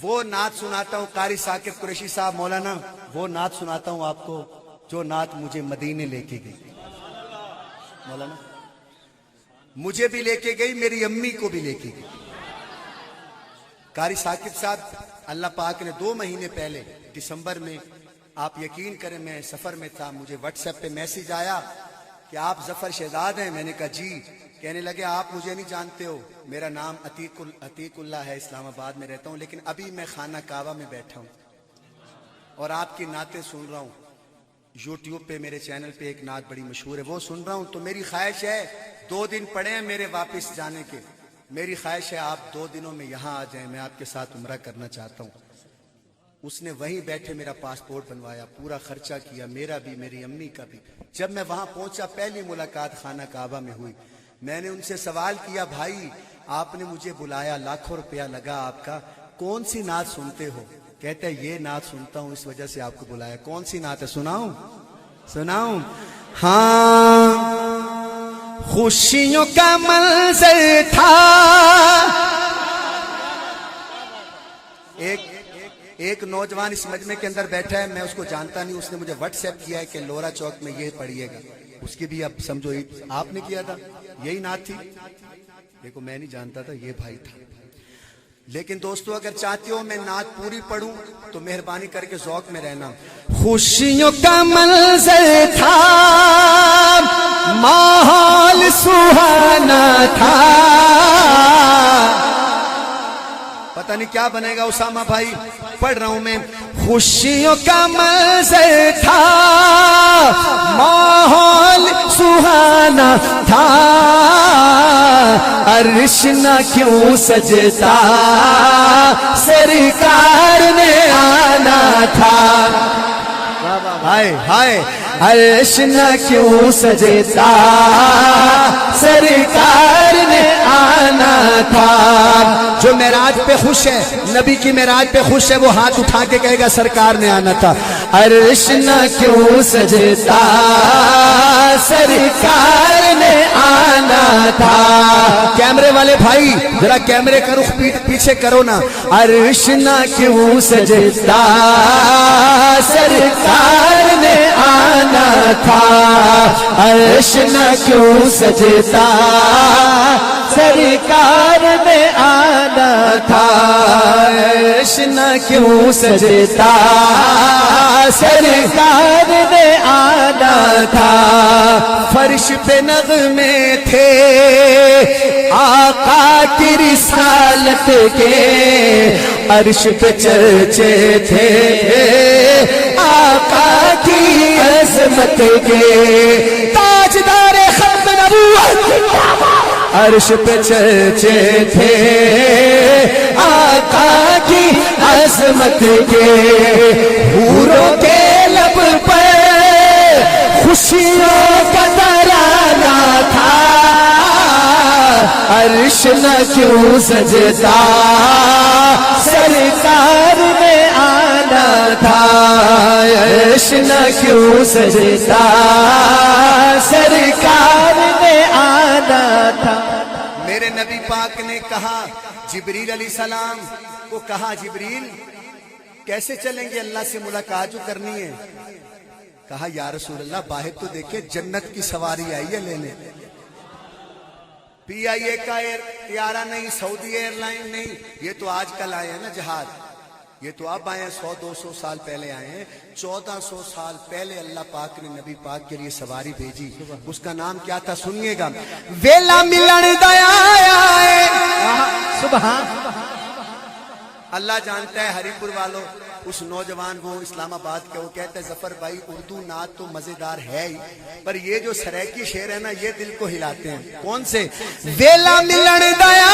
وہ نعت سناتا ہوں قاری ثاقب قریشی صاحب مولانا، وہ نعت سناتا ہوں آپ کو جو نعت مجھے مدینے لے کے گئی مولانا، مجھے بھی لے کے گئی، میری امی کو بھی لے کے گئی۔ قاری ثاقب صاحب اللہ پاک نے 2 مہینے پہلے دسمبر میں، آپ یقین کریں میں سفر میں تھا، مجھے واٹس ایپ پہ میسج آیا کہ آپ ظفر شہزاد ہیں؟ میں نے کہا جی۔ کہنے لگے آپ مجھے نہیں جانتے ہو، میرا نام عتیق اللہ ہے، اسلام آباد میں رہتا ہوں، لیکن ابھی میں خانہ کعبہ میں بیٹھا ہوں اور آپ کی نعتیں سن رہا ہوں۔ یوٹیوب پہ میرے چینل پہ ایک نعت بڑی مشہور ہے، وہ سن رہا ہوں، تو میری خواہش ہے 2 دن پڑے ہیں میرے واپس جانے کے، میری خواہش ہے آپ 2 دنوں میں یہاں آ جائیں، میں آپ کے ساتھ عمرہ کرنا چاہتا ہوں۔ اس نے وہیں بیٹھے میرا پاسپورٹ بنوایا، پورا خرچہ کیا، میرا بھی میری امی کا بھی۔ جب میں وہاں پہنچا پہلی ملاقات خانہ کعبہ میں ہوئی، میں نے ان سے سوال کیا بھائی آپ نے مجھے بلایا، لاکھوں روپیہ لگا آپ کا، کون سی نعت سنتے ہو؟ کہتا ہے یہ نعت سنتا ہوں، اس وجہ سے آپ کو بلایا۔ کون سی نعت ہے؟ سناؤں؟ ہاں خوشیوں کا منظر تھا، ایک نوجوان اس مجمع کے اندر بیٹھا ہے، میں اس کو جانتا نہیں، اس نے مجھے واٹس ایپ کیا ہے کہ لورا چوک میں یہ پڑھیے گا، اس کی بھی اب سمجھو آپ نے کیا تھا، یہی نعت تھی۔ دیکھو میں نہیں جانتا تھا، یہ بھائی تھا۔ لیکن دوستو اگر چاہتے ہو میں نعت پوری پڑھوں تو مہربانی کر کے ذوق میں رہنا۔ خوشیوں کا منظر تھا، ماحول سہانا تھا، پتہ نہیں کیا بنے گا اسامہ بھائی، پڑھ رہا ہوں میں۔ خوشیوں کا منظر تھا، ماحول سہانا تھا، عرش نہ کیوں سجتا، سرکار نے آنا تھا۔ ہائے ہائے عرش نہ کیوں سجتا، سرکار نے آنا تھا۔ جو معراج پہ خوش ہے، نبی کی معراج پہ خوش ہے، وہ ہاتھ اٹھا کے کہے گا سرکار نے آنا تھا۔ عرش نہ کیوں سجتا، سرکار نے آنا تھا۔ کیمرے والے بھائی ذرا کیمرے کا رخ پیچھے کرو نا۔ عرش نہ کیوں سجتا، سرکار نے آنا تھا، عرش نہ کیوں سجتا، سرکار نے آنا تھا، عرش نہ کیوں سجتا، سرکار نے آنا تھا۔ فرش پہ نغمے تھے آقا کی رسالت کے، عرش پہ چرچے تھے آقا کی عظمت کے، تاجدار ختم نبوت عرش پہ چرچے تھے آقا کی عظمت کے، حوروں کے لب پر خوشیوں کا ترانہ تھا، عرش نہ کیوں سجتا، سرکار نے آنا تھا، عرش نہ کیوں سجتا، سرکار نے آنا تھا۔ میرے نبی پاک نے کہا، جبریل علیہ السلام کو کہا جبریل کیسے چلیں گے اللہ سے ملاقات جو کرنی ہے؟ کہا یا رسول اللہ باہر تو دیکھیں جنت کی سواری آئی ہے لینے، پی آئی اے کا طیارہ نہیں، سعودی ایئر لائن نہیں، یہ تو آج کل آئے ہیں نا جہاز، یہ تو اب آئے ہیں 100-200 سال پہلے آئے ہیں۔ 1400 سال پہلے اللہ پاک نے نبی پاک کے لیے سواری بھیجی، اس کا نام کیا تھا سنیے گا، ویلا ملن دیا ہے۔ سبحان اللہ جانتا ہے ہری پور والوں، اس نوجوان وہ اسلام آباد کے، وہ کہتا ہے ظفر بھائی اردو نعت تو مزیدار ہے ہی، پر یہ جو سرائکی شعر ہے نا یہ دل کو ہلاتے ہیں۔ کون سے؟ ویلا ملن دیا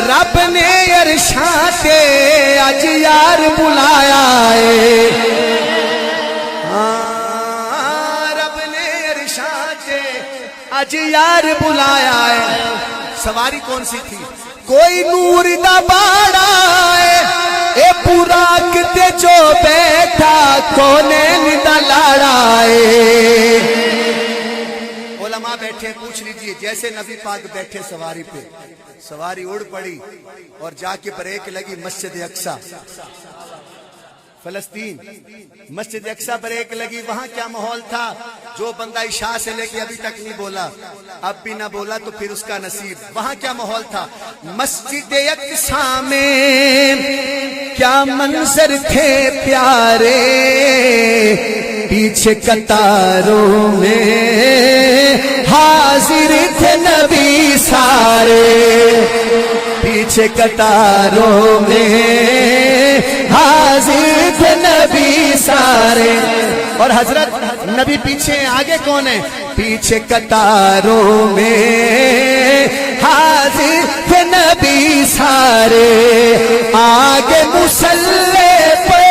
رب نے ارشاد اج یار بلایا ہے، رب نے ارشاد اج یار بلایا ہے۔ سواری کون سی تھی؟ کوئی نور دا باڑا ہے، اے پورا کتے جو بیٹھا کونے دا لاڑا ہے۔ علماء علماء بیٹھے پوچھ لیجئے، جیسے نبی پاک بیٹھے سواری پہ، سواری اڑ پڑی اور جا کے بریک لگی مسجد اقصی فلسطین، مسجد اقصی بریک لگی، وہاں کیا ماحول تھا؟ جو بندہ عشاء سے لے کے ابھی تک نہیں بولا، اب بھی نہ بولا تو پھر اس کا نصیب، وہاں کیا ماحول تھا؟ مسجد اقصی میں کیا منظر تھے پیارے، پیچھے قطاروں میں حاضر تھے نبی سارے، پیچھے قطاروں میں حاضر تھے نبی سارے، اور حضرت نبی پیچھے، آگے کون ہے؟ پیچھے قطاروں میں حاضر تھے نبی سارے، آگے مصلی پہ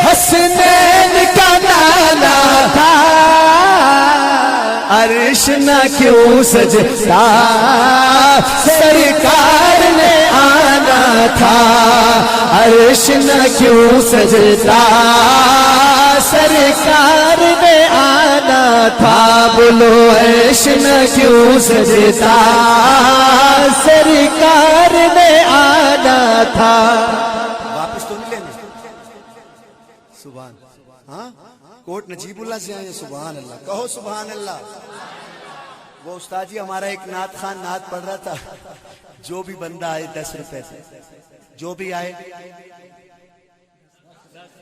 حسنین کا نالا تھا، عرش نہ کیوں سجتا سرکار نے آنا تھا، عرش نہ کیوں سجتا سرکار نے آنا تھا، بولو عرش نہ کیوں سجتا سرکار نے آنا تھا۔ واپس تو نہیں لینا، سبحان، ہاں کوٹ نجیب اللہ سے آئے، سبحان اللہ، کہو سبحان اللہ۔ وہ استاد جی ہمارا ایک نعت خان نعت پڑھ رہا تھا، جو بھی بندہ آئے 10 روپے سے، جو بھی آئے،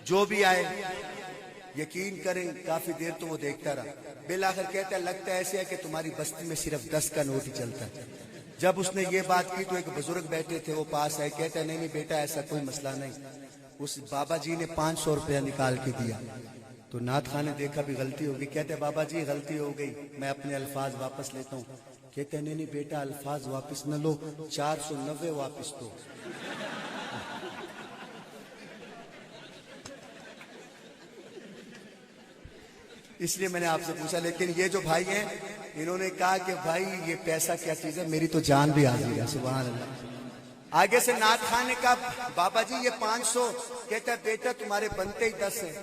جو بھی آئے، یقین کریں کافی دیر تو وہ دیکھتا رہا، بالآخر کہتا ہے لگتا ہے ایسے ہے کہ تمہاری بستی میں صرف 10 کا نوٹ ہی چلتا ہے۔ جب اس نے یہ بات کی تو ایک بزرگ بیٹھے تھے، وہ پاس آئے، کہتا ہے نہیں بیٹا ایسا کوئی مسئلہ نہیں۔ اس بابا جی نے 500 روپیہ نکال کے دیا، تو نعت خان نے دیکھا بھی غلطی ہوگی، کہتے بابا جی غلطی ہو گئی، میں اپنے الفاظ واپس لیتا ہوں۔ کہتے ہیں نہیں بیٹا الفاظ واپس نہ لو، 490 واپس دو۔ اس لیے میں نے آپ سے پوچھا، لیکن یہ جو بھائی ہیں انہوں نے کہا کہ بھائی یہ پیسہ کیا چیز ہے، میری تو جان بھی حاضر ہے، سبحان اللہ۔ آگے سے نعت خان نے کہا بابا جی یہ 500، کہتا ہے بیٹا تمہارے بنتے ہی 10 ہیں،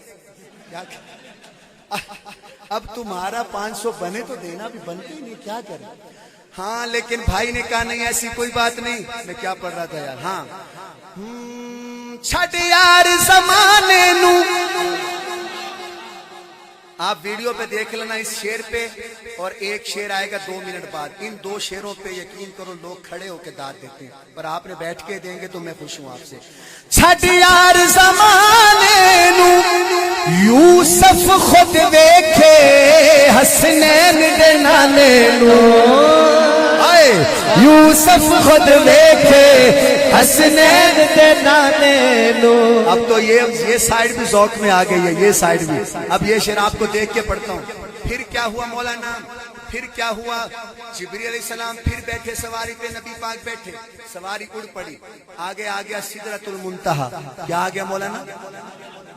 اب تمہارا 500 بنے تو دینا بھی بنتے ہی نہیں، کیا کریں؟ ہاں لیکن بھائی نے کہا نہیں ایسی کوئی بات نہیں، میں کیا پڑھ رہا تھا یار، ہاں چھٹ یار زمانے نو، آپ ویڈیو پہ دیکھ لینا اس شعر پہ، اور ایک شعر آئے گا 2 منٹ بعد، ان 2 شعروں پہ یقین کرو لوگ کھڑے ہو کے داد دیتے ہیں، پر آپ نے بیٹھ کے دیں گے تو میں خوش ہوں آپ سے۔ چھٹ یار زمانے نو یوسف خود دیکھے حسنین دے نانے نو، یوسف خود دیکھے حسنین دے نانے نو۔ اب تو یہ سائیڈ بھی ذوق میں آ گئی ہے، یہ سائیڈ بھی۔ اب یہ شعر آپ کو دیکھ کے پڑھتا ہوں۔ پھر کیا ہوا مولانا، پھر کیا ہوا؟ جبریل علیہ السلام پھر بیٹھے سواری پہ، نبی پاک بیٹھے، سواری اڑ پڑی، آگے آ گیا سدرۃ المنتہا۔ کیا آ گیا مولانا؟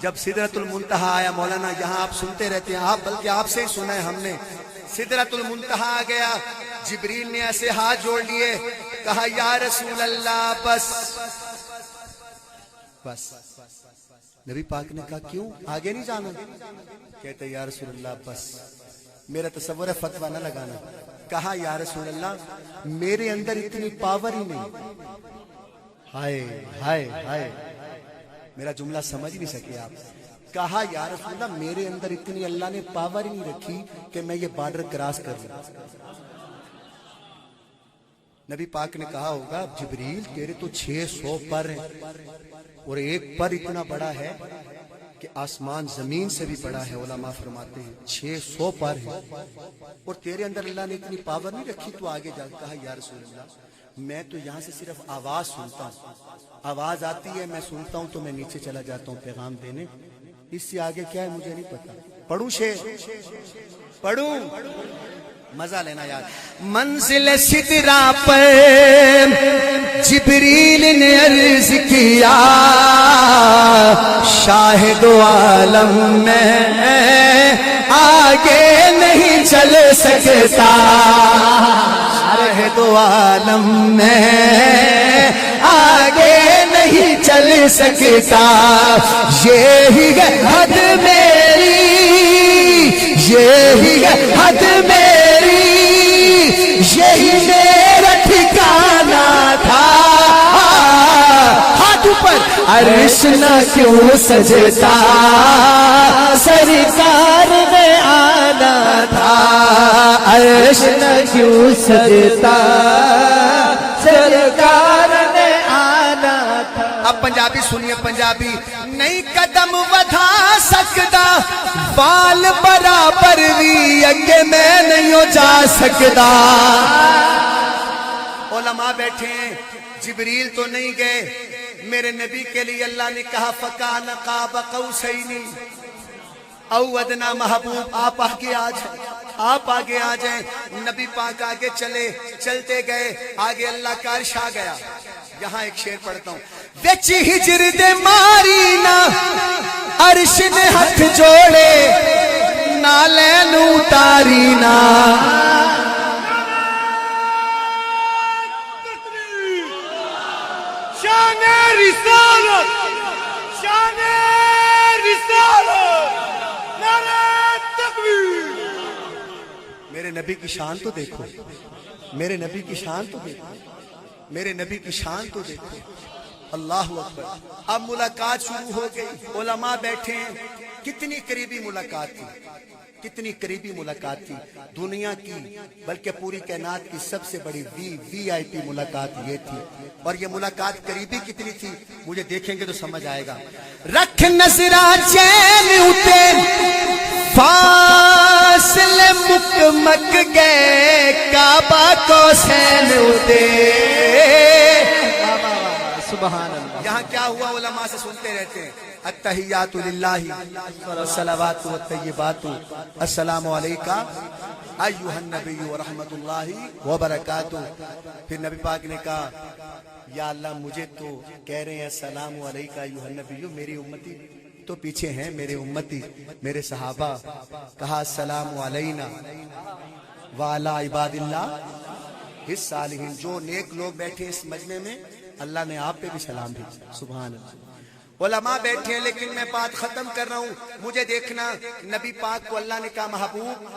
جب سدرۃ المنتہا آیا مولانا، یہاں آپ سنتے رہتے ہیں، آپ بلکہ آپ سے ہی سنا ہے ہم نے، سدرۃ المنتہا آ گیا، جبریل نے ایسے ہاتھ جوڑ لیے، کہا یا رسول اللہ بس بس۔ نبی پاک نے کہا کیوں آگے نہیں جانا؟ کہتے یا رسول اللہ بس، میرا تصور ہے فتویٰ نہ لگانا۔ کہا یا رسول اللہ میرے اندر اتنی پاور ہی نہیں، ہائے ہائے ہائے، میرا جملہ سمجھ نہیں سکے آپ۔ کہا یا رسول اللہ میرے اندر اتنی اللہ نے پاور ہی نہیں رکھی کہ میں یہ بارڈر کراس کر لوں۔ نبی پاک نے کہا ہوگا جبریل تیرے تو 600 پر ہیں، اور ایک پر اتنا بڑا ہے کہ آسمان زمین سے بھی بڑا ہے، علماء فرماتے ہیں 600 پر ہے، اور تیرے اندر اللہ نے اتنی پاور نہیں رکھی تو آگے جا۔ کہا یا رسول اللہ میں تو یہاں سے صرف آواز سنتا ہوں، آواز آتی ہے میں سنتا ہوں تو میں نیچے چلا جاتا ہوں پیغام دینے، اس سے آگے کیا ہے مجھے نہیں پتا۔ پڑھوں شعر، پڑھوں، مزہ لینا یار۔ منزل سدرا پر جبریل نے عرض کیا، شاہد عالم میں آگے نہیں چل سکتا، شاہد عالم میں آگے نہیں چل سکتا، یہی ہے حد میری، یہی ہے حد میری، اوپر عرش نہ کیوں سجتا سرکار نے آنا تھا عرش نہ کیوں سجتا سرکار نے آنا تھا. اب پنجابی سنیے پنجابی. نہیں قدم ودھا سکتا بال برابر بھی اگے میں نہیں ہو جا سکتا. علماء بیٹھے ہیں جبریل تو نہیں گئے میرے نبی کے لیے اللہ نے کہا فکان قاب قوسین او ادنا. محبوب آپ آگے آ جائیں آپ آگے آ جائیں. نبی پاک آگے چلے چلتے گئے آگے اللہ کا عرش آ گیا. یہاں ایک شعر پڑھتا ہوں. وچ ہجر دے ماری نا عرش نے ہاتھ جوڑے نالین اتاری نا. شان رسالت شان رسالت نعرہ تکبیر. میرے نبی کی شان تو دیکھو میرے نبی کی شان تو دیکھو میرے نبی کی شان تو دیکھو. اللہ اکبر. اب ملاقات شروع ہو گئی. علماء بیٹھے ہیں. کتنی قریبی ملاقات تھی کتنی قریبی ملاقات تھی. دنیا کی بلکہ پوری کائنات کی سب سے بڑی وی آئی پی ملاقات یہ تھی. اور یہ ملاقات قریبی کتنی تھی مجھے دیکھیں گے تو سمجھ آئے گا. رکھ نظرہ چین اتے فاصلے مک مک گئے کعبہ کو سین اتے. سبحان اللہ. یہاں کیا ہوا علماء سے سنتے رہتے ہیں. التحیات للہ والصلوات والطیبات السلام علیکہ ایھا النبی ورحمۃ اللہ وبرکاتہ. پھر نبی پاک نے کہا یا اللہ مجھے تو کہہ رہے ہیں السلام علیکہ ایھا النبی. میری امتی تو پیچھے ہیں میرے امتی میرے صحابہ. کہا السلام علینا وعلی عباد اللہ الصالحین. جو نیک لوگ بیٹھے اس مجمع میں اللہ نے آپ پہ بھی سلام بھیجا. سبحان اللہ. علماء بیٹھے ہیں لیکن میں بات ختم کر رہا ہوں. مجھے دیکھنا نبی پاک کو اللہ نے کہا محبوب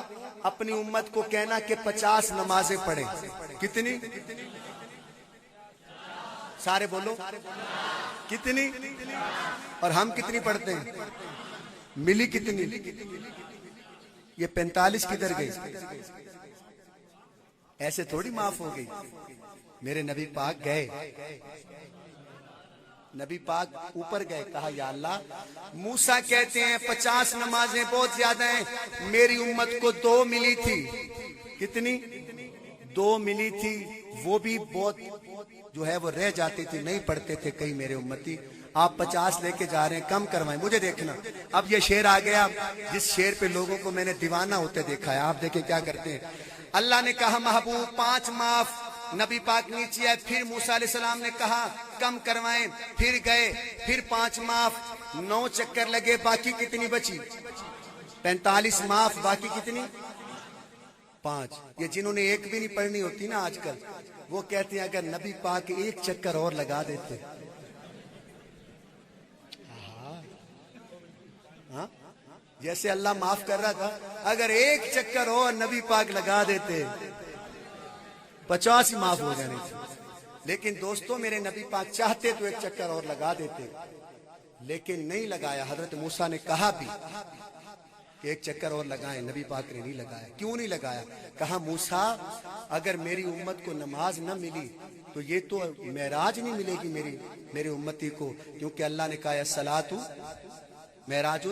اپنی امت کو کہنا کہ 50 نمازیں پڑھیں. کتنی؟ سارے بولو کتنی؟ اور ہم کتنی پڑھتے ہیں؟ ملی کتنی؟ یہ 45 کدھر گئی؟ ایسے تھوڑی معاف ہو گئی. میرے نبی پاک گئے نبی پاک اوپر گئے. کہا یا اللہ موسیٰ کہتے ہیں 50 نمازیں بہت زیادہ ہیں. میری امت کو 2 ملی تھی. کتنی؟ 2 ملی تھی. وہ بھی بہت جو ہے وہ رہ جاتی تھی نہیں پڑھتے تھے کئی میرے امتی. آپ 50 لے کے جا رہے ہیں کم کروائیں. مجھے دیکھنا اب یہ شعر آ گیا جس شعر پہ لوگوں کو میں نے دیوانہ ہوتے دیکھا ہے. آپ دیکھیں کیا کرتے ہیں. اللہ نے کہا محبوب 5 معاف. نبی پاک نیچے آئے. پھر موسیٰ علیہ السلام نے کہا کم کروائیں. پھر گئے پھر 5 معاف. 9 چکر لگے. باقی کتنی بچی؟ 45 معاف. باقی کتنی؟ 5. یہ جنہوں نے ایک بھی نہیں پڑھنی ہوتی نا آج کل وہ کہتے ہیں اگر نبی پاک ایک چکر اور لگا دیتے. ہاں جیسے اللہ معاف کر رہا تھا اگر ایک چکر اور نبی پاک لگا دیتے 50 ہی معاف ہو جانے تھے. لیکن دوستوں میرے نبی پاک چاہتے تو ایک چکر اور لگا دیتے لیکن نہیں لگایا. حضرت موسیٰ نے کہا بھی کہ ایک چکر اور لگائیں. نبی پاک نے نہیں لگایا. کیوں نہیں لگایا؟ کہا موسیٰ اگر میری امت کو نماز نہ ملی تو یہ تو معراج نہیں ملے گی میری امتی کو. کیونکہ اللہ نے کہا الصلاۃ معراج.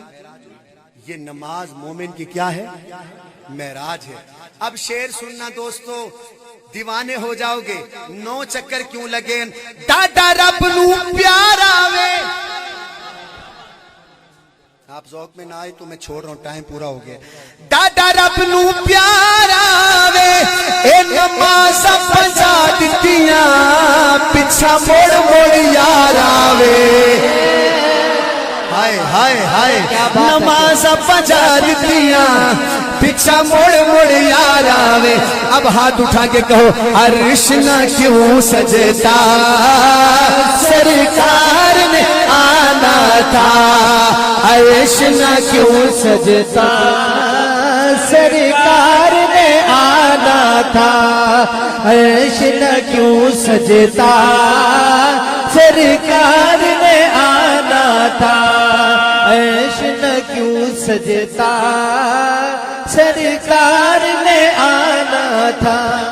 یہ نماز مومن کی کیا ہے؟ معراج ہے. اب شعر سننا دوستو دیوانے ہو جاؤ گے. 9 چکر کیوں لگے؟ ڈاڈا رب نو پیارا وے. آپ ذوق میں نہ آئے تو میں چھوڑ رہا ہوں ٹائم پورا ہو گیا. ڈاڈا رب نو پیارا وے اے نماز پجا دتیاں پچھا مڑ مڑ یار آوے. ہائے ہائے ہائے نماز پجا دتیاں پچھا مڑ مڑ یار آوے. اب ہاتھ اٹھا کے کہو عرش نہ کیوں سجتا سرکار نے آنا تھا. عرش نہ کیوں سجتا سرکار نے آنا تھا. عرش نہ کیوں سجتا سرکار تھا، عیش نہ کیوں سجتا، سرکار نے آنا تھا۔